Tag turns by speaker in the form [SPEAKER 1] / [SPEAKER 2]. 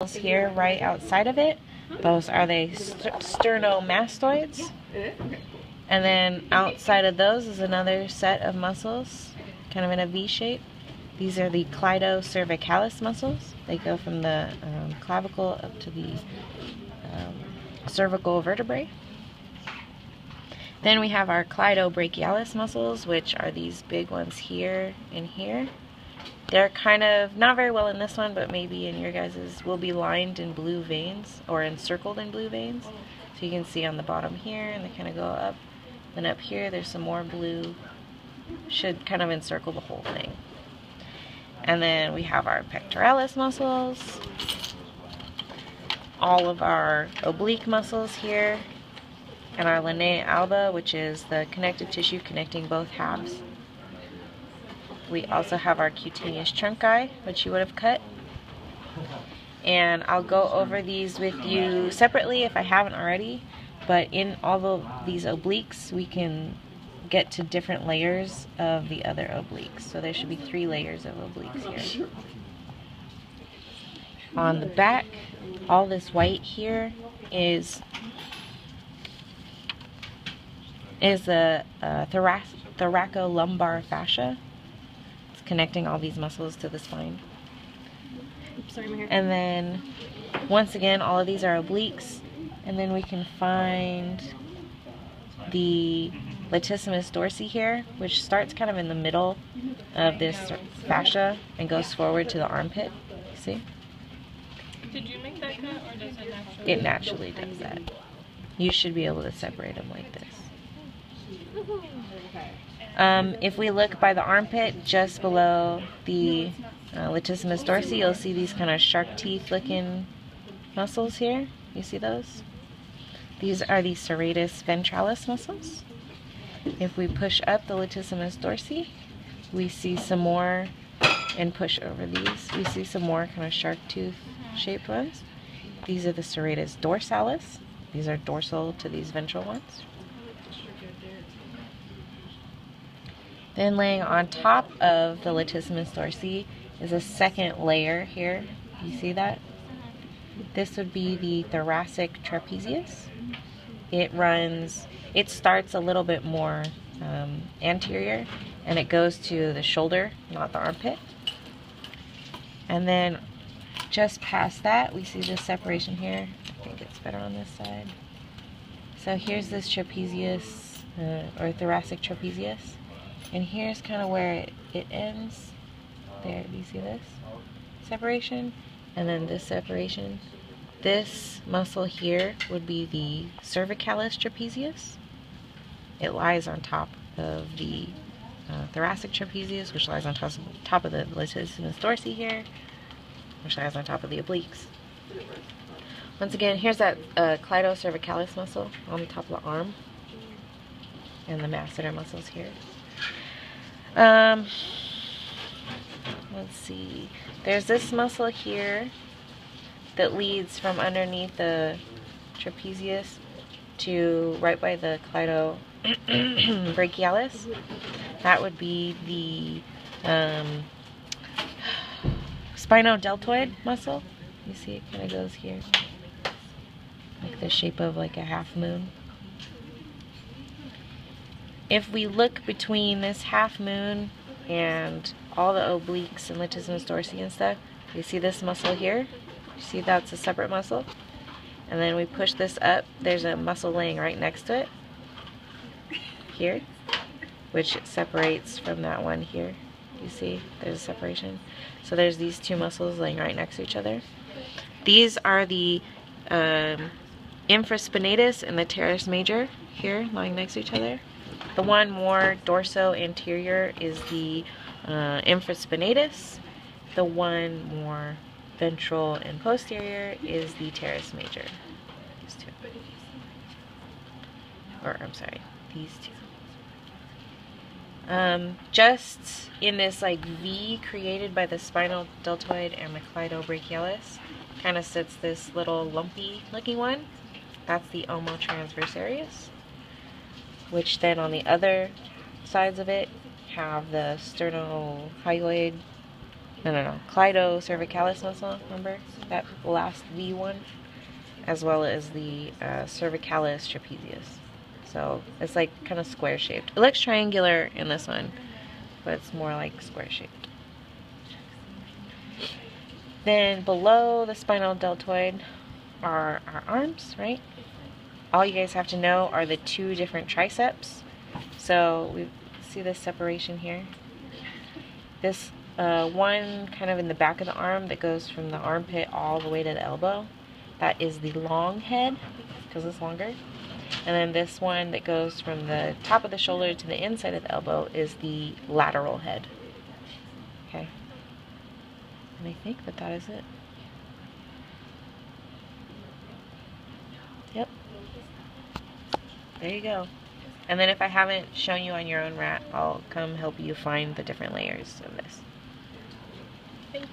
[SPEAKER 1] muscles here right outside of it. Those are the sternomastoids. And then outside of those is another set of muscles, kind of in a V shape. These are the cleidocervicalis muscles. They go from the clavicle up to the cervical vertebrae. Then we have our cleidobrachialis muscles, which are these big ones here and here. They're kind of, not very well in this one, but maybe in your guys's, will be lined in blue veins, or encircled in blue veins. So you can see on the bottom here, and they kind of go up. Then up here, there's some more blue. Should kind of encircle the whole thing. And then we have our pectoralis muscles. All of our oblique muscles here. And our linea alba, which is the connective tissue connecting both halves. We also have our cutaneous trunci, which you would have cut. And I'll go over these with you separately if I haven't already. But in all of these obliques, we can get to different layers of the other obliques. So there should be 3 layers of obliques here. On the back, all this white here is a thoracolumbar fascia. It's connecting all these muscles to the spine.
[SPEAKER 2] Oops, sorry, my hair.
[SPEAKER 1] And then, once again, all of these are obliques. And then we can find the latissimus dorsi here, which starts kind of in the middle of this fascia and goes forward to the armpit. You see?
[SPEAKER 2] Did you make that cut, or does it naturally?
[SPEAKER 1] It naturally does that. You should be able to separate them like this. If we look by the armpit, just below the latissimus dorsi, you'll see these kind of shark teeth looking muscles here. You see those? These are the serratus ventralis muscles. If we push up the latissimus dorsi, we see some more, and push over these, we see some more kind of shark tooth shaped ones. These are the serratus dorsalis. These are dorsal to these ventral ones. Then laying on top of the latissimus dorsi is a second layer here. You see that? This would be the thoracic trapezius. It starts a little bit more anterior, and it goes to the shoulder, not the armpit. And then just past that, we see this separation here. I think it's better on this side. So here's this trapezius, or thoracic trapezius. And here's kind of where it ends. There, do you see this? Separation. And then this separation. This muscle here would be the cervicalis trapezius. It lies on top of the thoracic trapezius, which lies on top of the latissimus dorsi here, which lies on top of the obliques. Once again, here's that cleidocervicalis muscle on the top of the arm, and the masseter muscles here. Let's see. There's this muscle here that leads from underneath the trapezius to right by the cleidobrachialis. That would be the spinodeltoid muscle. You see it kind of goes here, like the shape of like a half moon. If we look between this half moon and all the obliques and latissimus dorsi and stuff, you see this muscle here? You see that's a separate muscle? And then we push this up, there's a muscle laying right next to it, here, which separates from that one here. You see, there's a separation. So there's these 2 muscles laying right next to each other. These are the infraspinatus and the teres major here, lying next to each other. The one more dorso-anterior is the infraspinatus. The one more ventral and posterior is the teres major. These 2. Or, I'm sorry, these 2. Just in this like V created by the spinal deltoid and the cleidobrachialis, kind of sits this little lumpy looking one. That's the omotransversarius, which then on the other sides of it have the sternohyoid Cleidocervicalis muscle, remember? That last V one, as well as the cervicalis trapezius. So it's like kind of square shaped. It looks triangular in this one, but it's more like square shaped. Then below the spinal deltoid are our arms, right? All you guys have to know are the two different triceps. So we see this separation here. This one kind of in the back of the arm that goes from the armpit all the way to the elbow, that is the long head because it's longer. And then this one that goes from the top of the shoulder to the inside of the elbow is the lateral head. Okay. And I think that is it. Yep. There you go. And then if I haven't shown you on your own rat, I'll come help you find the different layers of this.
[SPEAKER 2] Thank you.